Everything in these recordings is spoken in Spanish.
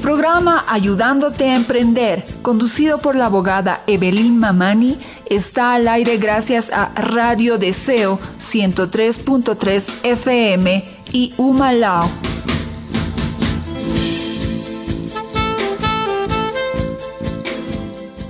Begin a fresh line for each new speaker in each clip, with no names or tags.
programa Ayudándote a Emprender, conducido por la abogada Evelyn Mamani, está al aire gracias a Radio Deseo 103.3 FM y Humalao.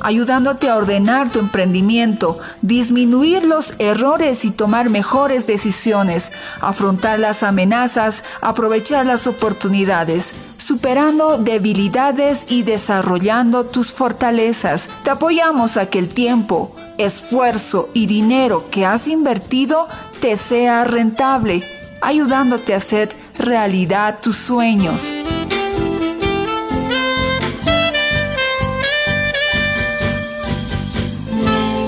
Ayudándote a ordenar tu emprendimiento, disminuir los errores y tomar mejores decisiones, afrontar las amenazas, aprovechar las oportunidades, superando debilidades y desarrollando tus fortalezas. Te apoyamos a que el tiempo, esfuerzo y dinero que has invertido te sea rentable, ayudándote a hacer realidad tus sueños.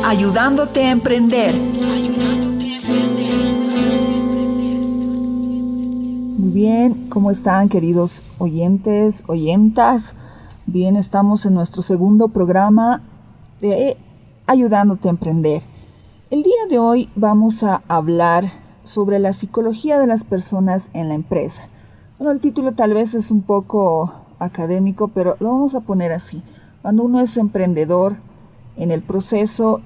Ayudándote a emprender.
Muy bien, ¿cómo están, queridos oyentes, oyentas? Bien, estamos en nuestro segundo programa de Ayudándote a Emprender. El día de hoy vamos a hablar sobre la psicología de las personas en la empresa. Bueno, el título tal vez es un poco académico, pero lo vamos a poner así. Cuando uno es emprendedor, en el proceso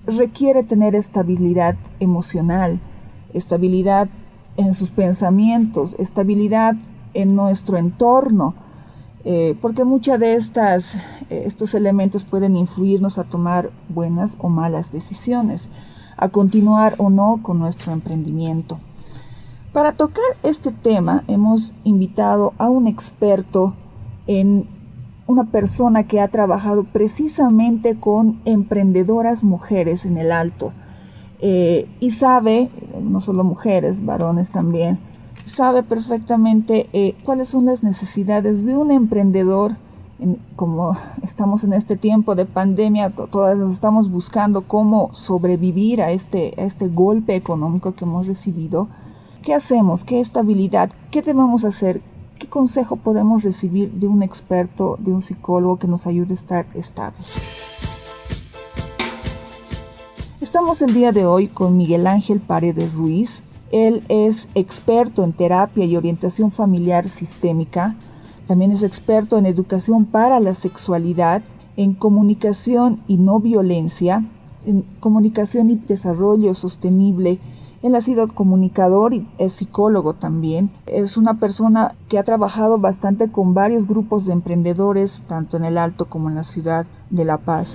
requiere tener estabilidad emocional, estabilidad en sus pensamientos, estabilidad en nuestro entorno, porque muchas de estos elementos pueden influirnos a tomar buenas o malas decisiones, a continuar o no con nuestro emprendimiento. Para tocar este tema hemos invitado a un experto una persona que ha trabajado precisamente con emprendedoras mujeres en el Alto y sabe, no solo mujeres, varones también, sabe perfectamente cuáles son las necesidades de un emprendedor. Como estamos en este tiempo de pandemia, todas nos estamos buscando cómo sobrevivir a este golpe económico que hemos recibido. ¿Qué hacemos? ¿Qué estabilidad? ¿Qué debemos hacer? ¿Qué consejo podemos recibir de un experto, de un psicólogo que nos ayude a estar estables? Estamos el día de hoy con Miguel Ángel Paredes Ruiz. Él es experto en terapia y orientación familiar sistémica. También es experto en educación para la sexualidad, en comunicación y no violencia, en comunicación y desarrollo sostenible. Él ha sido comunicador y es psicólogo también. Es una persona que ha trabajado bastante con varios grupos de emprendedores, tanto en el Alto como en la ciudad de La Paz.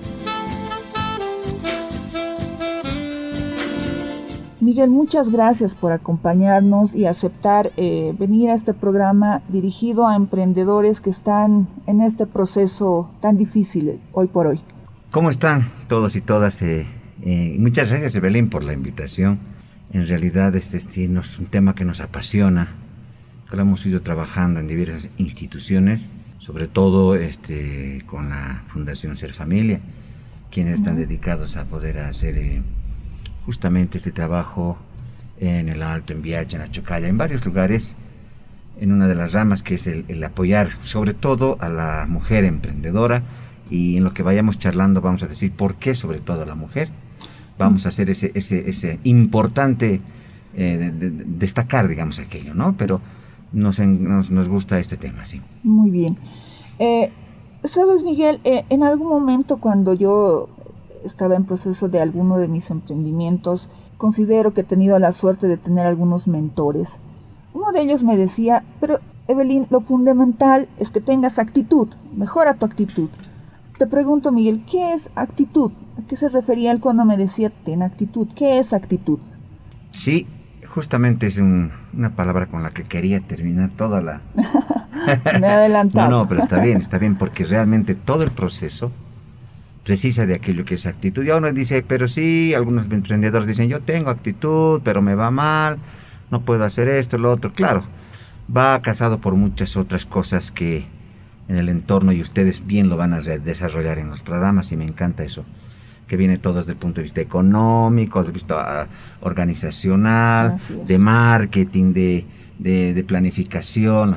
Miguel, muchas gracias por acompañarnos y aceptar venir a este programa dirigido a emprendedores que están en este proceso tan difícil hoy por hoy.
¿Cómo están todos y todas? Muchas gracias, Evelyn, por la invitación. En realidad este no es un tema que nos apasiona, que lo hemos ido trabajando en diversas instituciones, sobre todo con la Fundación Ser Familia, quienes están dedicados a poder hacer justamente este trabajo en el Alto, en Viacha, en Achocalla, en varios lugares, en una de las ramas que es el apoyar sobre todo a la mujer emprendedora, y en lo que vayamos charlando vamos a decir por qué sobre todo a la mujer. Vamos a hacer ese importante destacar, digamos, aquello, ¿no? Pero nos gusta este tema, sí.
Muy bien. Sabes, Miguel, en algún momento cuando yo estaba en proceso de alguno de mis emprendimientos, considero que he tenido la suerte de tener algunos mentores. Uno de ellos me decía, pero Evelyn, lo fundamental es que tengas actitud, mejora tu actitud. Te pregunto, Miguel, ¿qué es actitud? ¿A qué se refería él cuando me decía ten actitud? ¿Qué es actitud?
Sí, justamente es una palabra con la que quería terminar toda la...
Me he adelantado.
No, pero está bien, porque realmente todo el proceso precisa de aquello que es actitud. Y uno dice, pero sí, algunos emprendedores dicen, yo tengo actitud, pero me va mal, no puedo hacer esto, lo otro. Claro, va casado por muchas otras cosas que en el entorno, y ustedes bien lo van a desarrollar en los programas, y me encanta eso, que viene todo desde el punto de vista económico, desde el punto de vista organizacional, de marketing, de planificación.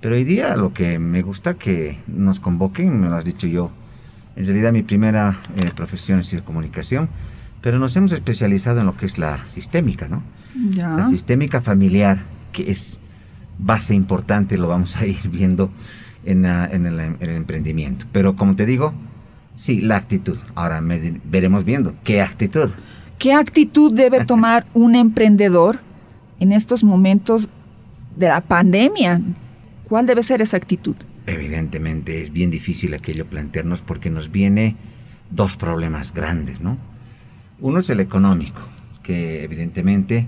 Pero hoy día lo que me gusta que nos convoquen, me lo has dicho yo, en realidad mi primera profesión es comunicación, pero nos hemos especializado en lo que es la sistémica, ¿no?
Ya.
La sistémica familiar, que es base importante lo vamos a ir viendo en el emprendimiento. Pero como te digo, sí, la actitud. Ahora veremos viendo qué actitud.
¿Qué actitud debe tomar un emprendedor en estos momentos de la pandemia? ¿Cuál debe ser esa actitud?
Evidentemente es bien difícil aquello plantearnos porque nos viene dos problemas grandes, ¿no? Uno es el económico, que evidentemente,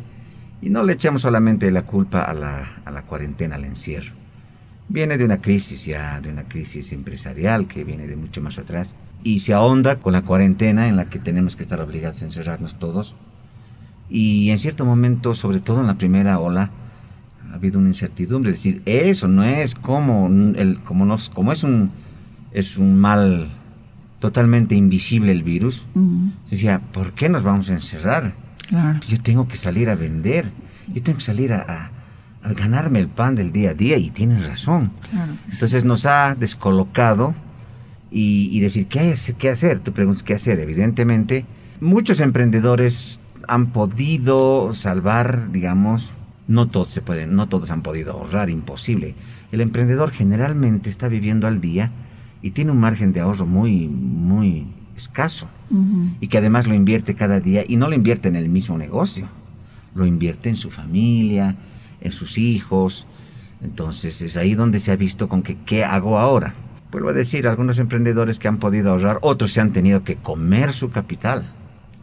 y no le echamos solamente la culpa a la cuarentena, al encierro. Viene de una crisis ya, de una crisis empresarial que viene de mucho más atrás y se ahonda con la cuarentena en la que tenemos que estar obligados a encerrarnos todos. Y en cierto momento, sobre todo en la primera ola, ha habido una incertidumbre, es decir, eso no es como es un mal totalmente invisible el virus. Decía, ¿por qué nos vamos a encerrar?
Claro.
Yo tengo que salir a vender, yo tengo que salir a ganarme el pan del día a día, y tienen razón.
Claro.
Entonces nos ha descolocado y decir, ¿qué hacer? Tú preguntas, ¿qué hacer? Evidentemente, muchos emprendedores han podido salvar, digamos, no todos han podido ahorrar, imposible. El emprendedor generalmente está viviendo al día y tiene un margen de ahorro muy, muy escaso. Y que además lo invierte cada día, y no lo invierte en el mismo negocio, lo invierte en su familia, en sus hijos. Entonces es ahí donde se ha visto con que, ¿qué hago ahora? Vuelvo a decir, algunos emprendedores que han podido ahorrar, otros se han tenido que comer su capital.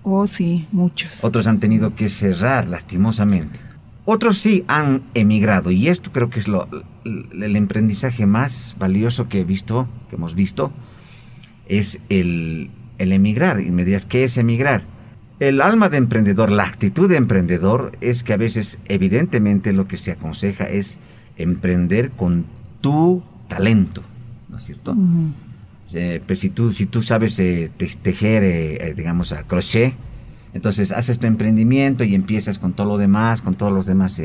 Oh, sí, muchos.
Otros han tenido que cerrar, lastimosamente. Otros sí han emigrado, y esto creo que es el aprendizaje más valioso que hemos visto, es el emigrar. Y me dirás, ¿qué es emigrar? El alma de emprendedor, la actitud de emprendedor es que a veces, evidentemente, lo que se aconseja es emprender con tu talento, ¿no es cierto? Pues si tú sabes tejer, digamos, a crochet, entonces haces tu emprendimiento y empiezas con todo lo demás, con todos los demás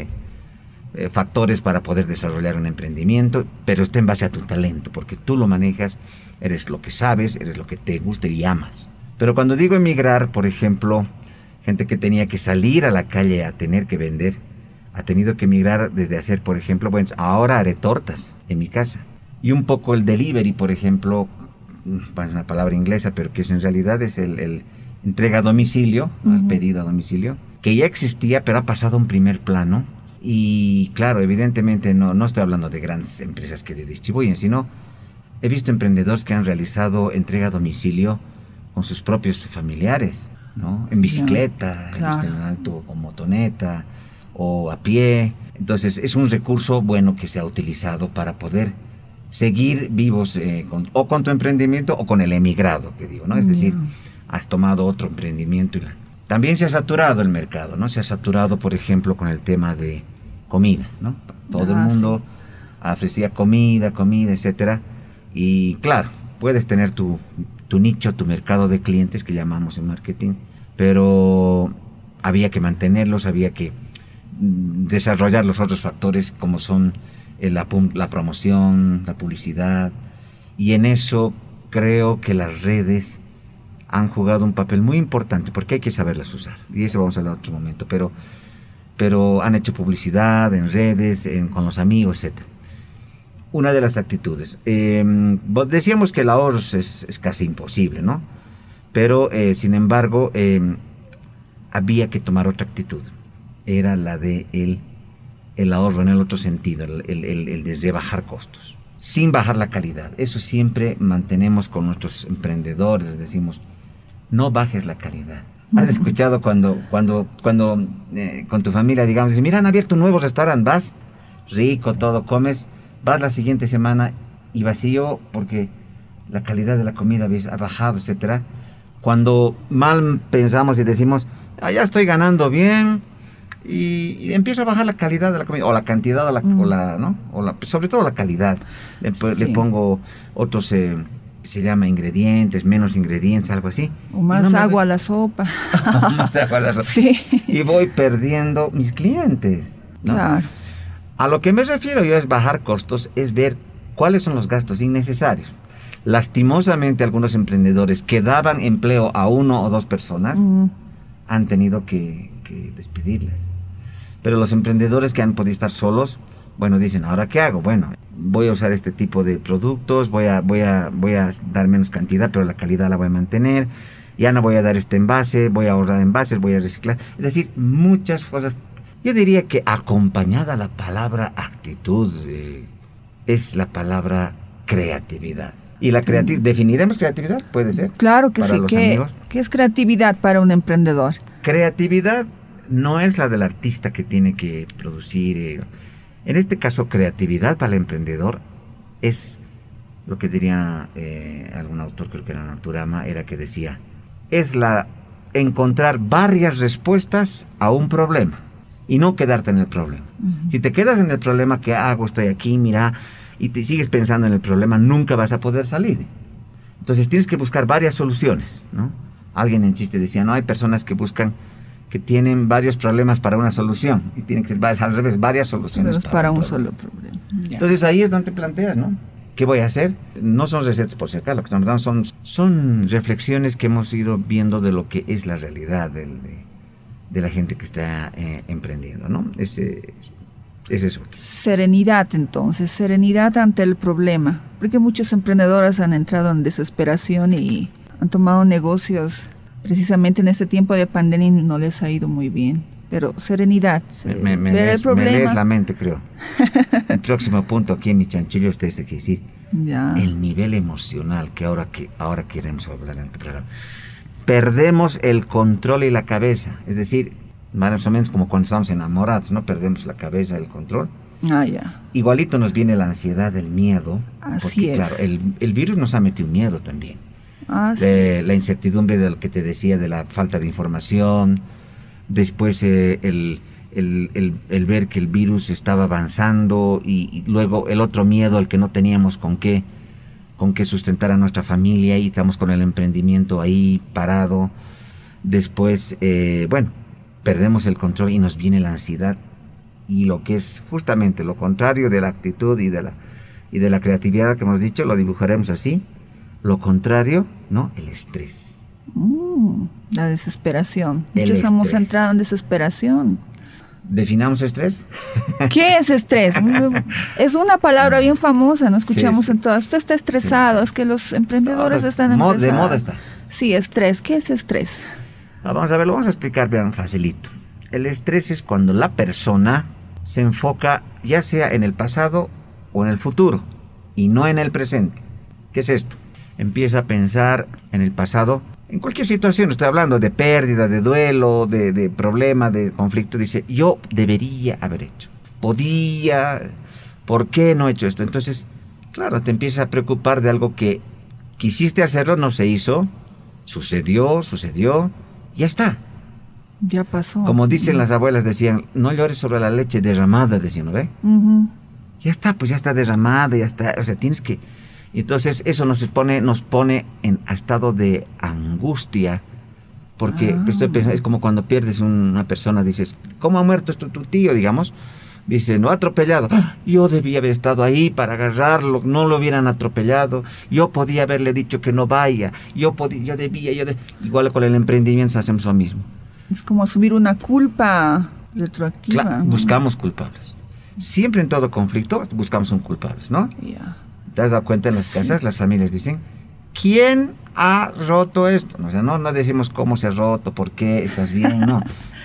factores para poder desarrollar un emprendimiento, pero está en base a tu talento, porque tú lo manejas, eres lo que sabes, eres lo que te gusta y amas. Pero cuando digo emigrar, por ejemplo, gente que tenía que salir a la calle a tener que vender, ha tenido que emigrar desde hacer, por ejemplo, bueno, ahora haré tortas en mi casa. Y un poco el delivery, por ejemplo, es una palabra inglesa, pero que en realidad es el entrega a domicilio, el pedido a domicilio, que ya existía, pero ha pasado a un primer plano. Y claro, evidentemente no estoy hablando de grandes empresas que distribuyen, sino he visto emprendedores que han realizado entrega a domicilio con sus propios familiares, ¿no? En bicicleta,
claro.
He visto en alto, con motoneta o a pie. Entonces es un recurso bueno que se ha utilizado para poder seguir vivos con tu emprendimiento o con el emigrado, que digo, ¿no? Es decir, has tomado otro emprendimiento. También se ha saturado el mercado, ¿no? Se ha saturado, por ejemplo, con el tema de comida, ¿no? Todo el mundo ofrecía comida, etcétera. Y claro, puedes tener tu nicho, tu mercado de clientes, que llamamos en marketing, pero había que mantenerlos, había que desarrollar los otros factores como son la promoción, la publicidad, y en eso creo que las redes han jugado un papel muy importante, porque hay que saberlas usar, y eso vamos a hablar en otro momento, pero han hecho publicidad en redes, con los amigos, etc. Una de las actitudes, decíamos que el ahorro es casi imposible, ¿no? Pero sin embargo había que tomar otra actitud, era la de el ahorro en el otro sentido, el de rebajar costos, sin bajar la calidad. Eso siempre mantenemos con nuestros emprendedores, les decimos, no bajes la calidad. ¿Has escuchado cuando con tu familia, digamos, dices, mira, han abierto un nuevo restaurante, vas, rico, todo, comes, vas la siguiente semana y vacío porque la calidad de la comida ha bajado, etcétera? Cuando mal pensamos y decimos, ya estoy ganando bien, y empieza a bajar la calidad de la comida, o la cantidad, sobre todo la calidad. Le pongo otros, se llama ingredientes, menos ingredientes, algo así.
O más agua a la sopa.
Más agua a la sopa.
Sí.
Y voy perdiendo mis clientes, ¿no?
Claro.
A lo que me refiero yo es bajar costos, es ver cuáles son los gastos innecesarios. Lastimosamente, algunos emprendedores que daban empleo a 1 o 2 personas han tenido que despedirlas. Pero los emprendedores que han podido estar solos Bueno, dicen, ¿ahora qué hago? Bueno, voy a usar este tipo de productos, voy a dar menos cantidad, pero la calidad la voy a mantener. Ya no voy a dar este envase, voy a ahorrar envases, voy a reciclar. Es decir, muchas cosas. Yo diría que acompañada la palabra actitud es la palabra creatividad. Y la creatividad, ¿definiremos creatividad? Puede ser.
Claro que
para
sí.
los
¿Qué
amigos.
es creatividad para un emprendedor?
Creatividad no es la del artista que tiene que producir. En este caso, creatividad para el emprendedor es lo que diría algún autor, creo que era Naturama, era que decía, es encontrar varias respuestas a un problema y no quedarte en el problema.
Uh-huh.
Si te quedas en el problema, ¿qué hago? Estoy aquí, mira, y te sigues pensando en el problema, nunca vas a poder salir. Entonces tienes que buscar varias soluciones, ¿no? Alguien en chiste decía, no, hay personas que tienen varios problemas para una solución, y tienen que ser al revés, varias soluciones
para un solo problema. Ya.
Entonces ahí es donde te planteas, ¿no? ¿Qué voy a hacer? No son recetas por si acaso, lo que estamos dando son reflexiones que hemos ido viendo de lo que es la realidad de la gente que está emprendiendo, ¿no? Es eso.
Serenidad, entonces, serenidad ante el problema, porque muchos emprendedores han entrado en desesperación y han tomado negocios precisamente en este tiempo de pandemia y no les ha ido muy bien. Pero serenidad, ver el problema.
Me lees la mente, creo. El próximo punto aquí en mi chanchullo está que decir,
ya.
El nivel emocional que ahora queremos hablar en este programa. Perdemos el control y la cabeza, es decir, más o menos como cuando estamos enamorados, ¿no? Perdemos la cabeza, el control.
Ah, ya.
Igualito nos viene la ansiedad, el miedo.
Así
porque,
es.
Claro, el virus nos ha metido miedo también. La incertidumbre de lo que te decía, de la falta de información. Después el ver que el virus estaba avanzando y luego el otro miedo al que no teníamos con qué sustentar a nuestra familia y estamos con el emprendimiento ahí parado. Después, perdemos el control y nos viene la ansiedad y lo que es justamente lo contrario de la actitud y de la creatividad que hemos dicho, lo dibujaremos así. Lo contrario, ¿no? El estrés.
La desesperación. Muchos hemos entrado en desesperación.
¿Definamos estrés?
¿Qué es estrés? Es una palabra bien famosa, no escuchamos en todas. Usted está estresado, es que los emprendedores están estresados.
De moda está.
Sí, estrés. ¿Qué es estrés?
Vamos a ver, lo vamos a explicar bien facilito. El estrés es cuando la persona se enfoca ya sea en el pasado o en el futuro y no en el presente. ¿Qué es esto? Empieza a pensar en el pasado, en cualquier situación, estoy hablando de pérdida, de duelo, de problema, de conflicto, dice, yo debería haber hecho, podía, ¿por qué no he hecho esto? Entonces, claro, te empiezas a preocupar de algo que quisiste hacerlo, no se hizo, sucedió, ya está.
Ya pasó.
Como dicen las abuelas, decían, no llores sobre la leche derramada, decían, ¿no ve? Ya está, pues ya está derramada, ya está, o sea, tienes que... Entonces eso nos pone en estado de angustia, porque estoy pensando, es como cuando pierdes una persona, dices, ¿cómo ha muerto tu tío, digamos? Dice, no, atropellado. Yo debía haber estado ahí para agarrarlo, no lo hubieran atropellado, yo podía haberle dicho que no vaya, igual con el emprendimiento hacemos lo mismo.
Es como asumir una culpa retroactiva.
Claro, ¿no? Buscamos culpables. Siempre en todo conflicto buscamos un culpable, ¿no?
Ya.
¿Te has dado cuenta en las casas? Las familias dicen, ¿quién ha roto esto? O sea, no decimos cómo se ha roto, por qué, estás bien, no.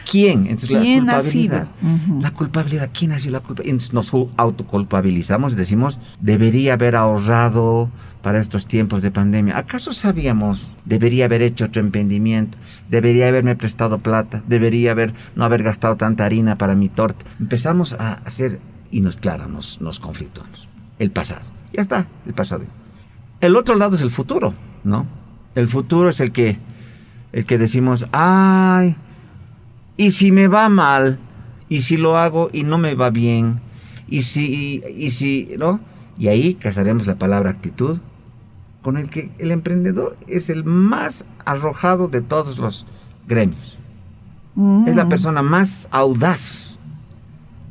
¿Quién? Entonces
¿Quién
la culpabilidad.
ha sido?
La culpabilidad, ¿quién ha sido la culpa? Entonces nos autoculpabilizamos y decimos, debería haber ahorrado para estos tiempos de pandemia. ¿Acaso sabíamos? Debería haber hecho otro emprendimiento, debería haberme prestado plata, debería no haber gastado tanta harina para mi torta. Empezamos a hacer, y nos conflictuamos. El pasado. Ya está, el pasado. El otro lado es el futuro, ¿no? El futuro es el que decimos, ay, ¿y si me va mal? ¿Y si lo hago y no me va bien? ¿Y si, no? Y ahí casaremos la palabra actitud, con el que el emprendedor es el más arrojado de todos los gremios. Es la persona más audaz.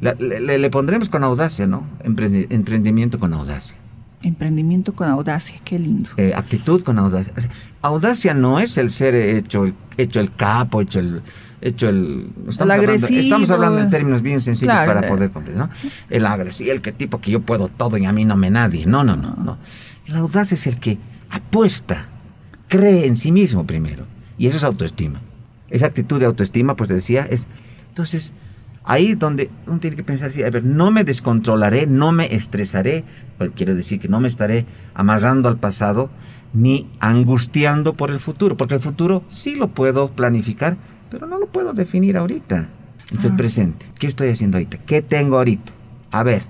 Le pondremos con audacia, ¿no? Emprendimiento con audacia.
Emprendimiento con audacia, qué lindo.
Actitud con audacia. Audacia no es el ser hecho el capo, estamos hablando en términos bien sencillos, claro, para poder comprender, ¿no? El agresivo, el tipo que yo puedo todo y a mí no me nadie. No. El audaz es el que apuesta, cree en sí mismo primero. Y eso es autoestima. Esa actitud de autoestima, pues decía, es... Entonces, ahí donde uno tiene que pensar, sí, a ver, no me descontrolaré, no me estresaré, pues quiere decir que no me estaré amarrando al pasado, ni angustiando por el futuro, porque el futuro sí lo puedo planificar, pero no lo puedo definir ahorita. Entonces, el presente, ¿qué estoy haciendo ahorita? ¿Qué tengo ahorita? A ver,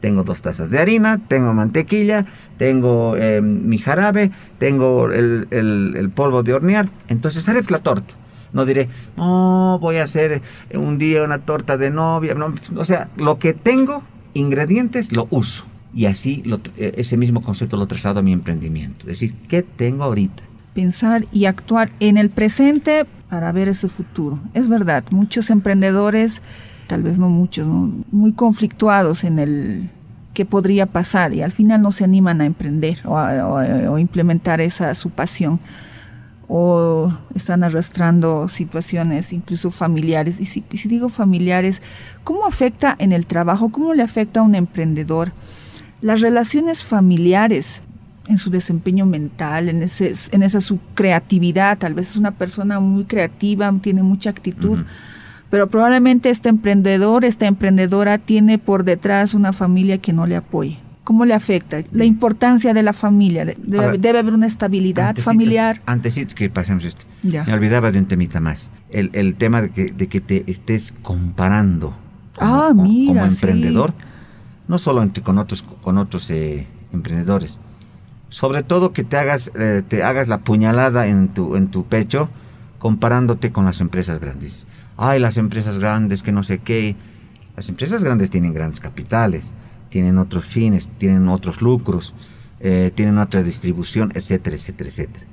tengo 2 tazas de harina, tengo mantequilla, tengo mi jarabe, tengo el polvo de hornear, entonces haré la torta. No diré, no, voy a hacer un día una torta de novia. No, o sea, lo que tengo, ingredientes, lo uso. Y así ese mismo concepto lo traslado a mi emprendimiento. Es decir, ¿qué tengo ahorita?
Pensar y actuar en el presente para ver ese futuro. Es verdad, muchos emprendedores, tal vez no muchos, ¿no? Muy conflictuados en el qué podría pasar y al final no se animan a emprender o implementar su pasión. O están arrastrando situaciones incluso familiares. Y si digo familiares, ¿cómo afecta en el trabajo? ¿Cómo le afecta a un emprendedor las relaciones familiares en su desempeño mental, en esa su creatividad? Tal vez es una persona muy creativa, tiene mucha actitud, pero probablemente este emprendedor, esta emprendedora tiene por detrás una familia que no le apoye. ¿Cómo le afecta? La importancia de la familia. Debe haber una estabilidad familiar.
Antes que pasemos esto, me olvidaba de un temita más. El tema de que te estés comparando como emprendedor, sí. No solo con otros emprendedores. Sobre todo que te hagas la puñalada en tu pecho comparándote con las empresas grandes. Ay, las empresas grandes, que no sé qué. Las empresas grandes tienen grandes capitales, tienen otros fines, tienen otros lucros, tienen otra distribución, etcétera, etcétera, etcétera.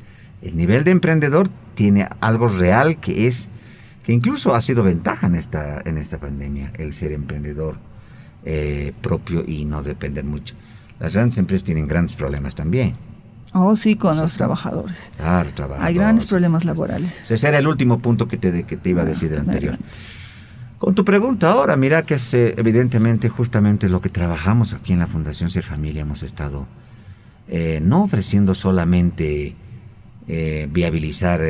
El nivel de emprendedor tiene algo real que incluso ha sido ventaja en esta pandemia, el ser emprendedor propio y no depender mucho. Las grandes empresas tienen grandes problemas también.
Oh, sí, con los trabajadores.
Claro, trabajadores.
Hay grandes problemas laborales.
Ese era el último punto que te iba a decir del anterior. Con tu pregunta ahora, mira que es evidentemente justamente lo que trabajamos aquí en la Fundación Ser Familia. Hemos estado no ofreciendo solamente viabilizar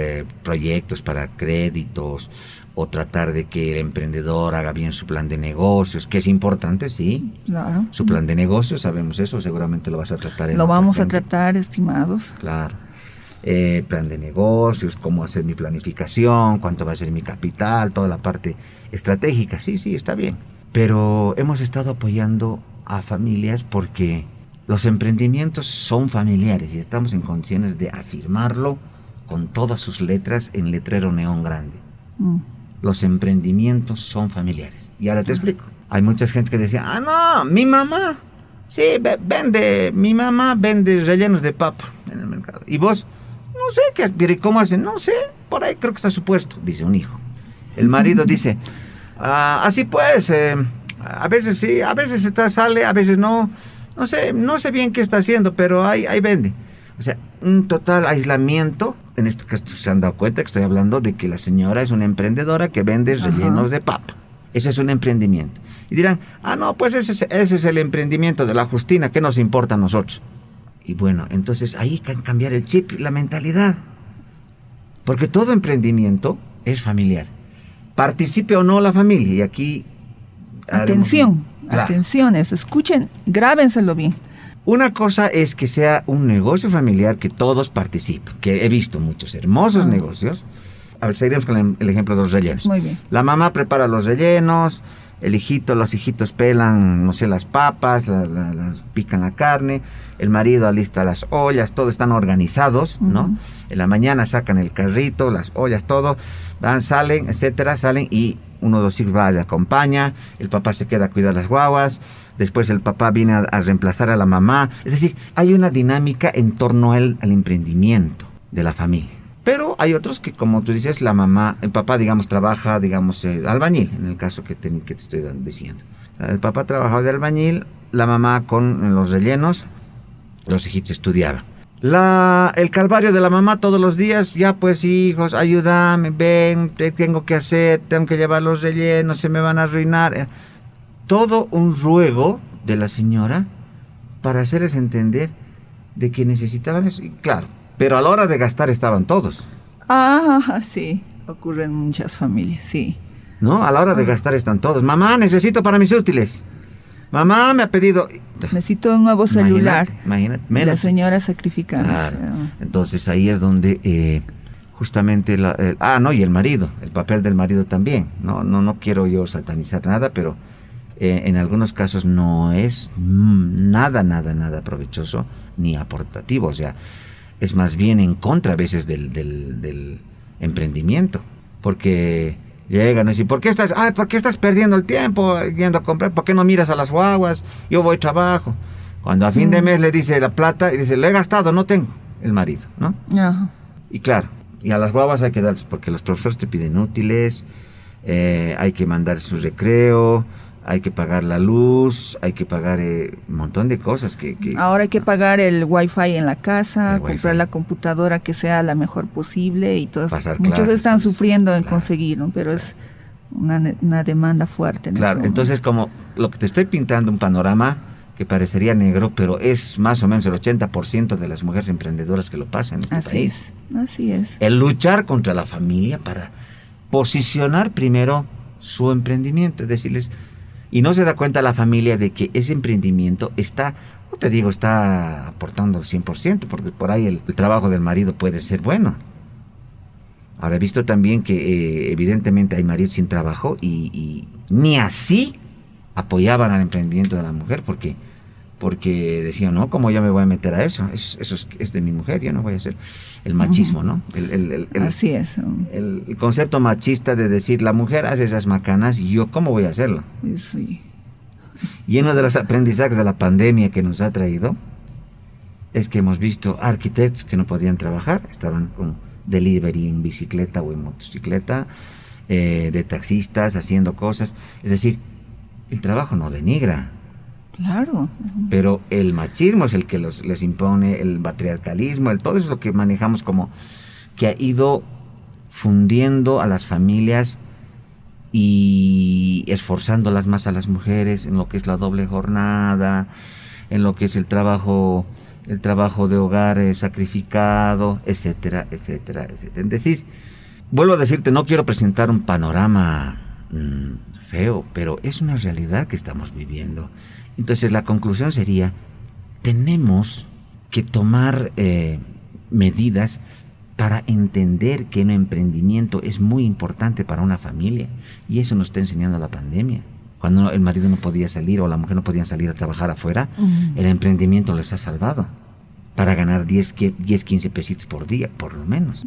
proyectos para créditos o tratar de que el emprendedor haga bien su plan de negocios, que es importante, sí.
Claro.
Su plan de negocios, sabemos eso, seguramente lo vas a tratar.
Lo vamos a tratar, estimados.
Claro. Plan de negocios, cómo hacer mi planificación, cuánto va a ser mi capital, toda la parte estratégica, sí, está bien. Pero hemos estado apoyando a familias porque los emprendimientos son familiares y estamos en condiciones de afirmarlo con todas sus letras en letrero neón grande. Los emprendimientos son familiares. Y ahora te explico. Hay mucha gente que decía, no, mi mamá, sí, mi mamá vende rellenos de papa en el mercado. Y vos, no sé, ¿cómo hacen? No sé, por ahí creo que está supuesto, dice un hijo. El marido dice, así pues, a veces sí, a veces sale, a veces no sé bien qué está haciendo, pero ahí vende. O sea, un total aislamiento. En esto que se han dado cuenta que estoy hablando de que la señora es una emprendedora que vende rellenos de papa. Ese es un emprendimiento. Y dirán, no, pues ese es el emprendimiento de la Justina, ¿qué nos importa a nosotros? Y bueno, entonces ahí hay que cambiar el chip, la mentalidad. Porque todo emprendimiento es familiar. Participe o no la familia. Y aquí...
Atención, escuchen, grábenselo bien.
Una cosa es que sea un negocio familiar que todos participen, que he visto muchos hermosos negocios. A ver, seguiremos con el ejemplo de los rellenos.
Muy bien.
La mamá prepara los rellenos, los hijitos pelan, no sé, las papas, las pican la carne, el marido alista las ollas, todo están organizados, ¿no? En la mañana sacan el carrito, las ollas, todo, salen, etcétera, y uno de los hijos va y acompaña, el papá se queda a cuidar las guaguas, después el papá viene a reemplazar a la mamá. Es decir, hay una dinámica en torno al emprendimiento de la familia. Pero hay otros que, como tú dices, el papá, digamos, trabaja, albañil, en el caso que te estoy diciendo. El papá trabaja de albañil, la mamá con los rellenos, Los hijitos estudiaban. El calvario de la mamá todos los días, ya pues hijos, ayúdame, ven, tengo que hacer, tengo que llevar los rellenos, se me van a arruinar. Todo un ruego de la señora para hacerles entender de que necesitaban eso. Y claro, pero a la hora de gastar estaban todos.
Sí, ocurre en muchas familias, sí.
¿No? A la hora de gastar están todos. Mamá, necesito para mis útiles. Mamá me ha pedido...
Necesito un nuevo celular.
Imagínate, menos.
La señora sacrificando.
Claro. Entonces ahí es donde justamente y el marido, el papel del marido también. No quiero yo satanizar nada, pero en algunos casos no es nada provechoso ni aportativo. O sea, es más bien en contra a veces del emprendimiento, porque llegan y dicen, ¿por qué estás perdiendo el tiempo yendo a comprar? ¿Por qué no miras a las guaguas? Yo voy a trabajo. Cuando a fin de mes le dice la plata y dice, le he gastado, no tengo, el marido, ¿no?
Ajá.
Y claro, y a las guaguas hay que darles, porque los profesores te piden útiles, hay que mandar su recreo, hay que pagar la luz, hay que pagar un montón de cosas que
ahora hay que pagar el wifi en la casa, comprar
wifi,
la computadora que sea la mejor posible y todos. Muchos
clases,
están sufriendo en conseguirlo, pero es una demanda fuerte.
Claro, entonces como lo que te estoy pintando un panorama que parecería negro, pero es más o menos el 80% de las mujeres emprendedoras que lo pasan en este país.
Así es.
El luchar contra la familia para posicionar primero su emprendimiento, es decirles, y no se da cuenta la familia de que ese emprendimiento está aportando el 100%, porque por ahí el trabajo del marido puede ser bueno. Ahora he visto también que evidentemente hay maridos sin trabajo y ni así apoyaban al emprendimiento de la mujer, porque decían, no, ¿cómo yo me voy a meter a eso? Eso es de mi mujer, yo no voy a hacer el machismo, ¿no?
Así es.
El concepto machista de decir, la mujer hace esas macanas y yo, ¿cómo voy a hacerlo?
Sí.
Y uno de los aprendizajes de la pandemia que nos ha traído es que hemos visto arquitectos que no podían trabajar, estaban con delivery en bicicleta o en motocicleta, de taxistas haciendo cosas. Es decir, el trabajo no denigra.
Claro.
Pero el machismo es el que les impone, el patriarcalismo, todo eso es lo que manejamos como que ha ido fundiendo a las familias y esforzándolas más a las mujeres en lo que es la doble jornada, en lo que es el trabajo de hogar sacrificado, etcétera, etcétera, etcétera. Entonces, vuelvo a decirte, no quiero presentar un panorama feo, pero es una realidad que estamos viviendo. Entonces la conclusión sería, tenemos que tomar medidas para entender que un emprendimiento es muy importante para una familia, y eso nos está enseñando la pandemia. Cuando el marido no podía salir o la mujer no podía salir a trabajar afuera, el emprendimiento les ha salvado para ganar 10, 15 pesitos por día, por lo menos.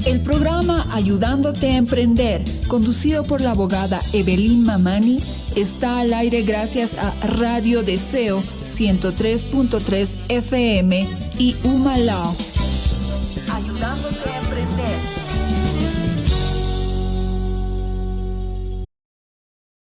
El programa Ayudándote a Emprender, conducido por la abogada Evelyn Mamani, está al aire gracias a Radio Deseo 103.3 FM y Humalao. Ayudándote a Emprender.